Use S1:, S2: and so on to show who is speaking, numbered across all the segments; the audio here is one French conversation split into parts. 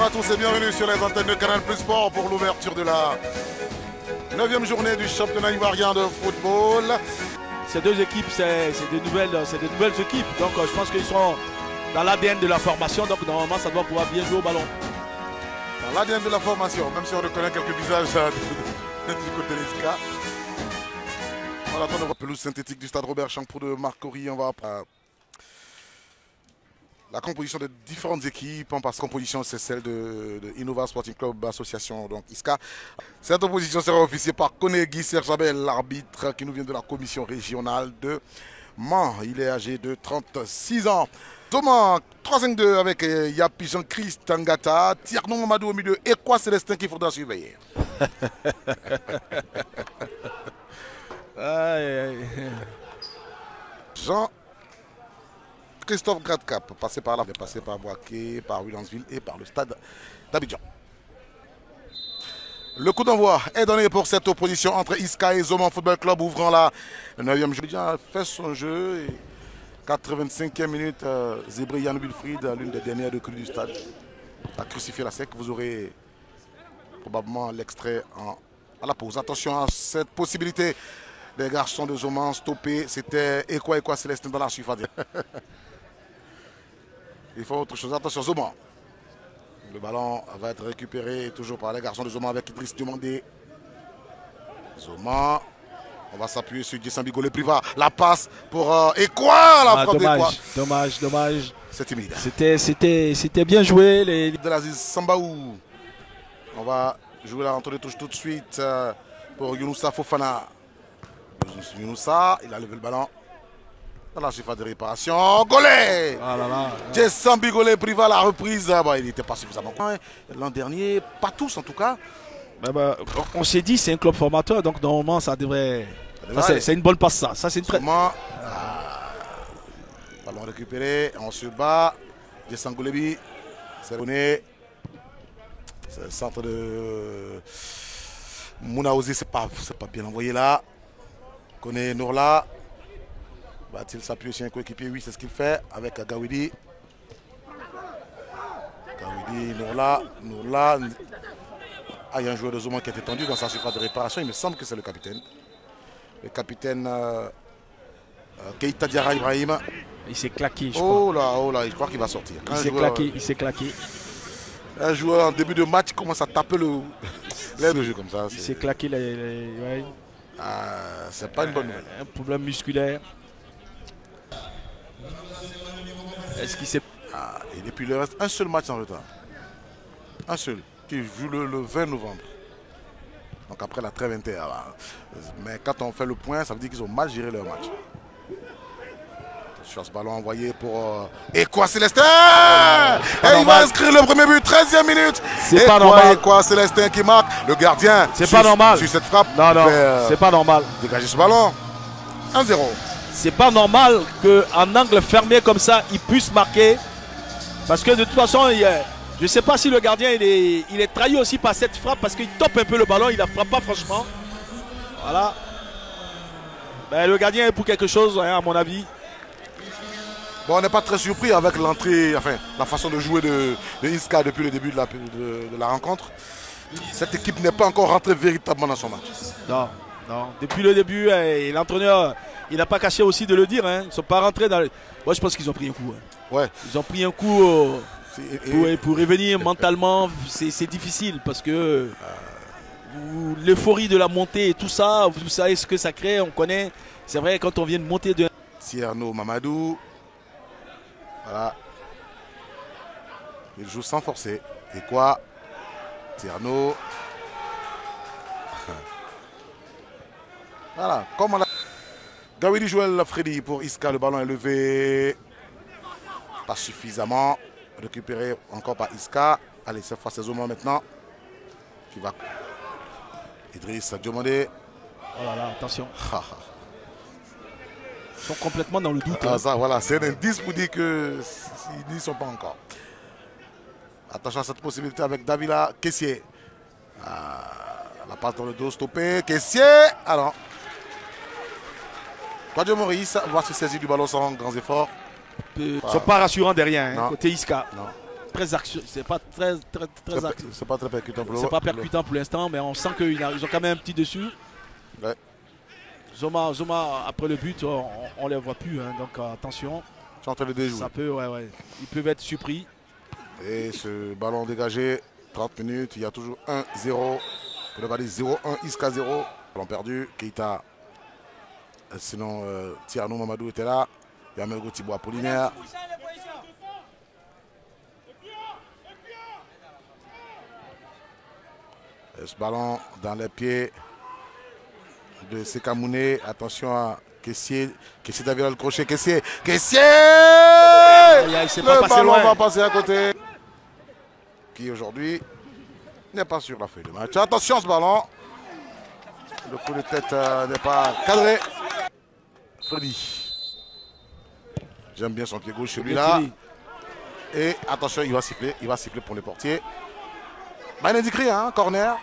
S1: à tous et bienvenue sur les antennes de Canal Plus Sport pour l'ouverture de la 9e journée du championnat ivoirien de football.
S2: Ces deux équipes, c'est de nouvelles équipes. Donc je pense qu'ils sont dans l'ADN de la formation. Donc normalement, ça doit pouvoir bien jouer au ballon.
S1: Dans l'ADN de la formation, même si on reconnaît quelques visages du côté de l'ISCA. On attend la pelouse synthétique du stade Robert Champour de Marcory. On va la composition des différentes équipes. On passe composition, c'est celle de Innova Sporting Club Association, donc ISCA. Cette opposition sera officiée par Konegui Serjabel, l'arbitre qui nous vient de la commission régionale de Mans. Il est âgé de 36 ans. Thomas 3-5-2 avec Yapi Jean-Christ Tangata, Tierno Mamadou au milieu et quoi Célestin qu'il faudra surveiller. Jean-Christophe Gradcap, passé par là, passé par Boaké, par Williamsville et par le stade d'Abidjan. Le coup d'envoi est donné pour cette opposition entre Isca et Zoman Football Club, ouvrant la 9e journée. Abidjan a fait son jeu. Et 85e minute, Zébré Yann Wilfried, l'une des dernières recrues du stade, a crucifié la sec. Vous aurez probablement l'extrait à la pause. Attention à cette possibilité des garçons de Zoman stoppés. C'était Ekwa Célestin dans la surface. Il faut autre chose. Attention, Zoman. Le ballon va être récupéré toujours par les garçons de Zoman avec Idriss Diomandé. Zoman. On va s'appuyer sur Jason Bigolé Priva. La passe pour Ekwa. La frappe
S2: dommage.
S1: C'est timide.
S2: C'était bien joué.
S1: De l'Aziz Sambaou. On va jouer la rentrée de touche tout de suite pour Younoussa Fofana. Younoussa, il a levé le ballon. Dans la surface de réparation. Golé. Jason Bigolé Priva, la reprise. Il n'était pas suffisamment. L'an dernier, pas tous en tout cas.
S2: On s'est dit c'est un club formateur, donc normalement ça devrait. C'est une bonne passe ça. Ça c'est une très.
S1: Ballon récupéré, on se bat. Jason Golebi, c'est donné. C'est le centre de Mounaouzé, c'est pas bien envoyé là. Connaît Nourla. Va-t-il s'appuyer sur un coéquipier? Oui, c'est ce qu'il fait avec Gawidi. Gawidi, Nourla. Il y a un joueur de Zoman qui est étendu dans sa surface de réparation. Il me semble que c'est le capitaine. Le capitaine Keita Diarra Ibrahim.
S2: Il s'est claqué, je crois.
S1: Oh là, je crois qu'il va sortir.
S2: Il s'est claqué.
S1: Un joueur en début de match commence à taper l'air de jeu comme ça.
S2: Il s'est claqué.
S1: C'est pas une bonne nouvelle.
S2: Un problème musculaire. Est-ce qu'il s'est...
S1: Et depuis le reste, un seul match en retard. Un seul. Qui joue le 20 novembre. Donc après la trêve inter. Mais quand on fait le point, ça veut dire qu'ils ont mal géré leur match. Sur ce ballon envoyé pour Ekwa Célestin. Et il va inscrire le premier but, 13e minute.
S2: C'est pas normal.
S1: Ekwa Célestin qui marque. Le gardien.
S2: C'est pas normal.
S1: Sur cette frappe.
S2: Non, c'est pas normal.
S1: Dégager ce ballon. 1-0.
S2: C'est pas normal qu'en angle fermé comme ça, il puisse marquer. Parce que de toute façon, je ne sais pas si le gardien il est trahi aussi par cette frappe parce qu'il tope un peu le ballon, il ne la frappe pas franchement. Voilà. Ben, le gardien est pour quelque chose, à mon avis.
S1: Bon, on n'est pas très surpris avec l'entrée, enfin la façon de jouer de Isca depuis le début de la rencontre. Cette équipe n'est pas encore rentrée véritablement dans son match.
S2: Non. Depuis le début, l'entraîneur, il n'a pas caché aussi de le dire. Ils ne sont pas rentrés dans... Moi, je pense qu'ils ont pris un coup.
S1: Ouais.
S2: Ils ont pris un coup... Pour revenir mentalement, c'est difficile parce que l'euphorie de la montée et tout ça, vous savez ce que ça crée, on connaît. C'est vrai, quand on vient de monter de...
S1: Tierno Mamadou. Voilà. Il joue sans forcer. Et quoi? Tierno. Voilà. Comme on a... Gawidi Joël Freddy pour Isca. Le ballon est levé. Pas suffisamment. Récupéré encore par Isca. Allez, cette fois c'est Zoman maintenant. Qui va. Idriss Diomandé.
S2: Oh là là, attention. Ils sont complètement dans le doute.
S1: Ça, voilà, c'est un indice pour dire qu'ils n'y sont pas encore. Attention à cette possibilité avec Davila Kessier. La passe dans le dos stoppée. Kessier. Alors. Claudio Maurice va se saisir du ballon sans grands efforts.
S2: Ils ne sont pas rassurants derrière, côté Isca.
S1: Non.
S2: très action, c'est pas très
S1: c'est pas très percutant pour
S2: c'est pas percutant pour l'instant, mais on sent qu'ils ont quand même un petit dessus.
S1: Ouais.
S2: Zoma, après le but, on les voit plus, hein, donc attention.
S1: C'est en train de déjouer.
S2: Ça peut, ouais. Ils peuvent être surpris.
S1: Et ce ballon dégagé, 30 minutes, il y a toujours 1-0. Pour le baliser 0-1, Iska 0. Ballon perdu, Keita. Sinon, Tierno Mamadou était là. Yamelgo Thibaut Apollinaire. Et ce ballon dans les pieds de Sekamouné. Attention à Kessié. Kessié Davila le crochet. Kessié. Kessié! Le ballon va passer à côté. Qui aujourd'hui n'est pas sur la feuille de match. Attention à ce ballon. Le coup de tête n'est pas cadré. Freddy. J'aime bien son pied gauche celui-là. Et attention, il va siffler pour les portiers. Benedicri, hein, corner.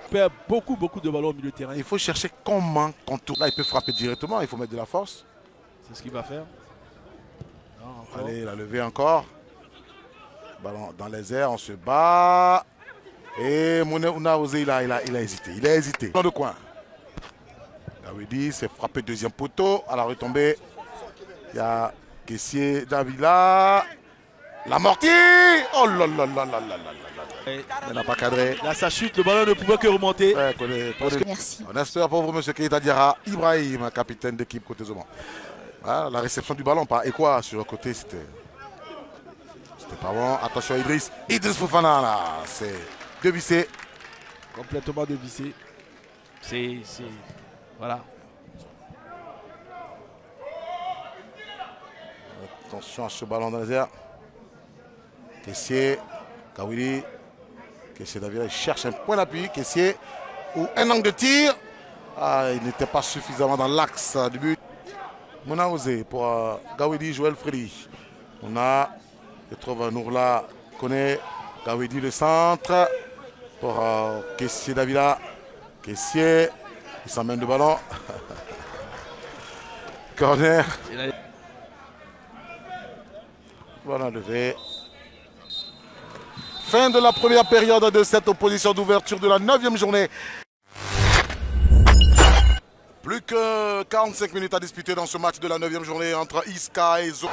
S2: Il perd beaucoup de ballons au milieu de terrain.
S1: Il faut chercher comment contourner. Là, il peut frapper directement, il faut mettre de la force.
S2: C'est ce qu'il va faire. Non,
S1: allez, il a levé encore. Ballon dans les airs, on se bat. Et Mouna Osé, il a hésité. Il a hésité. Dans le coin. Dawidi s'est frappé deuxième poteau. À la retombée, il y a Kessié Davila. L'amorti. Oh là là là là là là là. Il n'a pas cadré.
S2: Là, ça chute, le ballon ne pouvait que remonter.
S1: Ouais,
S3: merci.
S1: On espère pour vous, M. Keita Diarra. Ibrahim, capitaine d'équipe côté Zoma. Voilà, la réception du ballon par Ekwa sur le côté, c'était pas bon. Attention, Idriss Fofana, là. C'est dévissé.
S2: Complètement dévissé. C'est. Voilà.
S1: Attention à ce ballon dans les airs. Kessié, Kawili. Kessié Davila, il cherche un point d'appui. Kessié, ou un angle de tir. Ah, il n'était pas suffisamment dans l'axe du but. On a osé pour Gawidi, Joël Freddy. On a, je trouve, Nourla connaît. Gawidi le centre. Pour Kessié Davila. Kessié, il s'emmène le ballon. Corner. Voilà levé. Fin de la première période de cette opposition d'ouverture de la 9e journée. Plus que 45 minutes à disputer dans ce match de la 9e journée entre Iska et Zo.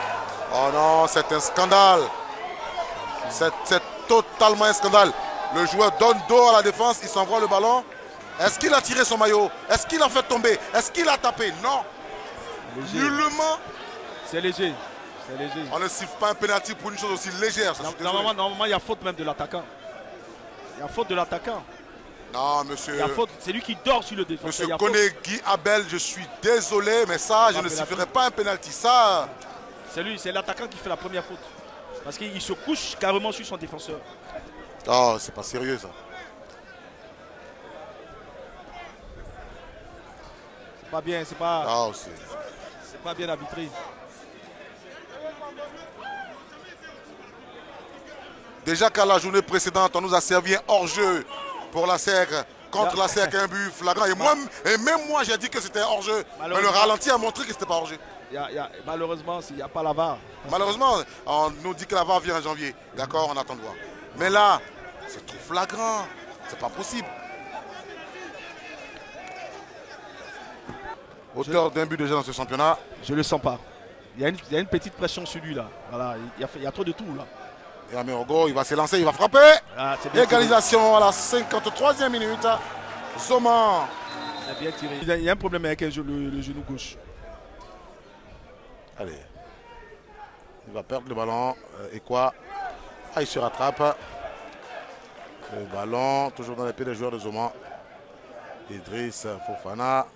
S1: Oh non, c'est un scandale. C'est totalement un scandale. Le joueur donne dos à la défense, il s'envoie le ballon. Est-ce qu'il a tiré son maillot? Est-ce qu'il a fait tomber? Est-ce qu'il a tapé? Non. Nullement.
S2: C'est léger. Léger.
S1: On ne siffle pas un pénalty pour une chose aussi légère.
S2: Normalement, il y a faute même de l'attaquant. Il y a faute de l'attaquant.
S1: Non, monsieur.
S2: Il y a faute. C'est lui qui dort sur le défenseur.
S1: Monsieur Konegui Abel, je suis désolé, mais ça, je ne sifflerai pas un pénalty. Ça.
S2: C'est l'attaquant qui fait la première faute. Parce qu'il se couche carrément sur son défenseur.
S1: Oh, c'est pas sérieux ça.
S2: C'est pas bien, c'est pas.
S1: Oh,
S2: c'est pas bien arbitré.
S1: Déjà qu'à la journée précédente, on nous a servi un hors-jeu pour la SEC, contre la SEC, un but flagrant. Et même moi, j'ai dit que c'était hors-jeu. Mais le ralenti a montré que c'était pas hors-jeu.
S2: Malheureusement, il n'y a pas la VAR.
S1: Malheureusement, on nous dit que la VAR vient en janvier. D'accord, on attend de voir. Mais là, c'est trop flagrant. C'est pas possible. Auteur d'un but déjà dans ce championnat.
S2: Je le sens pas. Il y a une petite pression sur lui là. Voilà, il y a trop de tout là.
S1: Et Amérogo, il va se lancer, il va frapper.
S2: Ah,
S1: égalisation à la 53e minute. Zoman.
S2: C'est bien tiré. Il y a un problème avec le genou gauche.
S1: Allez. Il va perdre le ballon. Et quoi? Ah, il se rattrape. Le ballon, toujours dans les pieds des joueurs de Zoman. Idriss Fofana.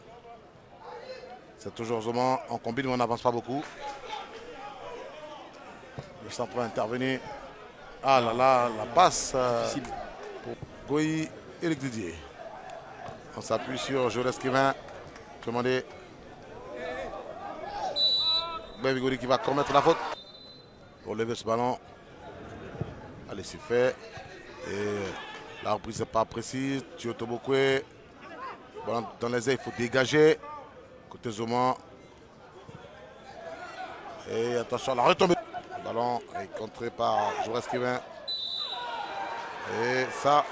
S1: C'est toujours Zoman. On combine, mais on n'avance pas beaucoup. Le centre va intervenir. Ah là là, la passe pour Goyi et Eric Didier. On s'appuie sur Joël Escrivain. Demandé. Goyi qui va commettre la faute. Pour lever ce ballon. Allez, c'est fait. Et la reprise n'est pas précise. Tioto Bokwe. Ballon dans les airs, il faut dégager. Côté Zoman. Et attention à la retombée. Ballon est contré par Joël Escrivain. Et ça,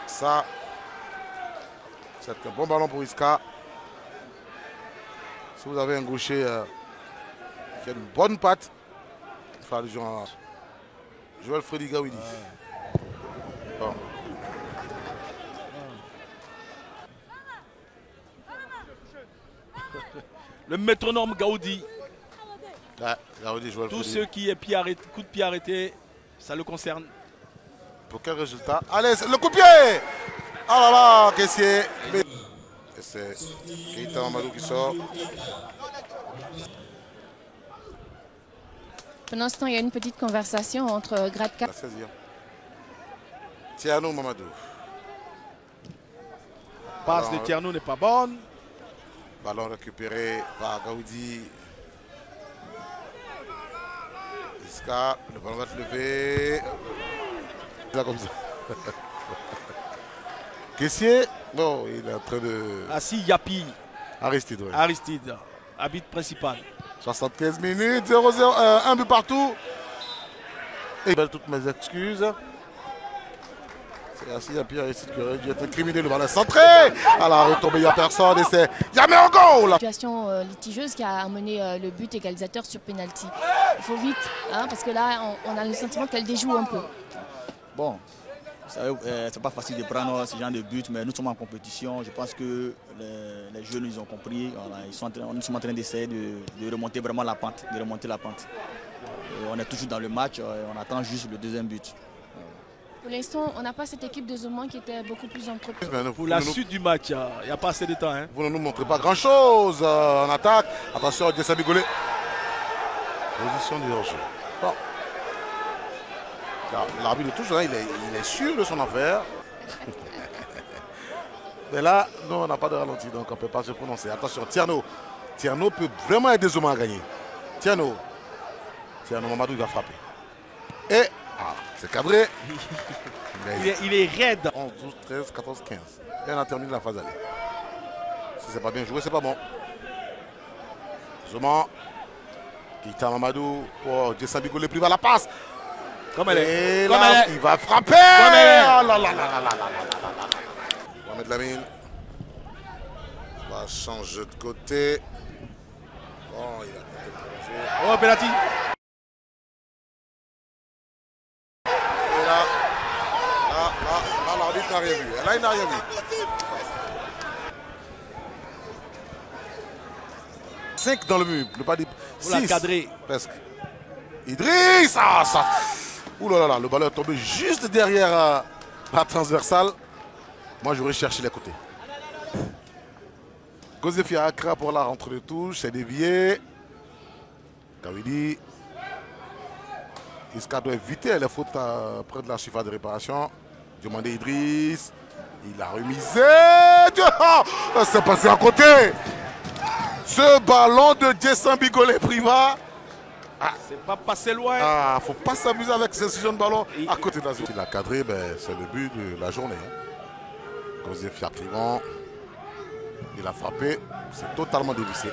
S1: c'est un bon ballon pour Iska. Si vous avez un gaucher qui a une bonne patte, il faut allusion à Joël Freddy Gawidi. Bon.
S2: Le métronome Gaoudi.
S1: Ouais, Gaoudi, Joël
S2: Tous
S1: Freddy.
S2: ceux qui est coup de pied arrêté, ça le concerne.
S1: Pour quel résultat? Allez, le coup de pied! Ah là là, caissier. Et c'est Keita Mamadou qui sort.
S3: Pendant ce temps, il y a une petite conversation entre Gratka.
S1: La 16e. Tierno Mamadou.
S2: Passe de Tierno n'est pas bonne.
S1: Ballon récupéré par Gaoudi. Iska, le ballon va se lever. Là comme ça. Caissier, bon, il est en train de...
S2: Assis Yapi,
S1: Aristide, oui.
S2: Aristide, arbitre principal.
S1: 75 minutes, 0-0, un but partout. Et toutes mes excuses. C'est Assis Yapi, Aristide qui aurait dû être incriminé. Le ballon est centré. À la retombée, il n'y a personne et c'est Yamé en goal.
S3: Situation litigieuse qui a amené le but égalisateur sur penalty. Il faut vite, hein, parce que là, on a le sentiment qu'elle déjoue un peu. Bon,
S4: c'est pas facile de prendre ce genre de but, mais nous sommes en compétition. Je pense que les jeunes ils ont compris. Voilà, nous sommes en train d'essayer de remonter vraiment la pente, de remonter la pente. Et on est toujours dans le match, on attend juste le deuxième but.
S3: Pour l'instant, on n'a pas cette équipe de Zoman qui était beaucoup plus entreprise.
S2: Pour la suite du match, il n'y a pas assez de temps. Hein.
S1: Vous ne nous montrez pas grand-chose en attaque. Attention, Jessa Bigolé. Position du hors-jeu. Bon. L'arbitre touche, il est sûr de son affaire. Mais là, non, on n'a pas de ralenti, donc on ne peut pas se prononcer. Attention, Tierno. Tierno peut vraiment aider Zouma à gagner. Tierno Mamadou, il va frapper. Et, c'est cadré.
S2: Il est raide.
S1: 11, 12, 13, 14, 15. Et on a terminé la phase aller. Si c'est pas bien joué, c'est pas bon. Zouma. Keita Mamadou pour Jessa Bigolé, plus bas la passe.
S2: Comme elle est.
S1: Et
S2: Comme
S1: là,
S2: elle est.
S1: il va frapper. Mohamed Lamine va changer de côté. Bon, il a tenté de prolonger.
S2: Oh, penalty.
S1: Et là, l'arbitre n'a rien vu. Là, il n'a rien vu. Cinq dans le mur, ne pas dire
S2: Vous la
S1: 6
S2: cadré.
S1: presque. Idriss, ça. Ouh là là, le ballon est tombé juste derrière la transversale. Moi, j'aurais cherché les côtés. Gozefi Akra pour la rentre de touche, c'est dévié. Gawidi. Iska doit éviter les fautes près de la surface de réparation. Demandez Idriss. Il a remisé. Oh, c'est passé à côté. Ce ballon de Jessa Bigolé Prima.
S2: C'est pas passé loin.
S1: Faut pas s'amuser avec ces sujets de ballon à côté de la zone. Il a cadré, c'est le but de la journée. Gozefi Akrivan. Il a frappé. C'est totalement dévissé.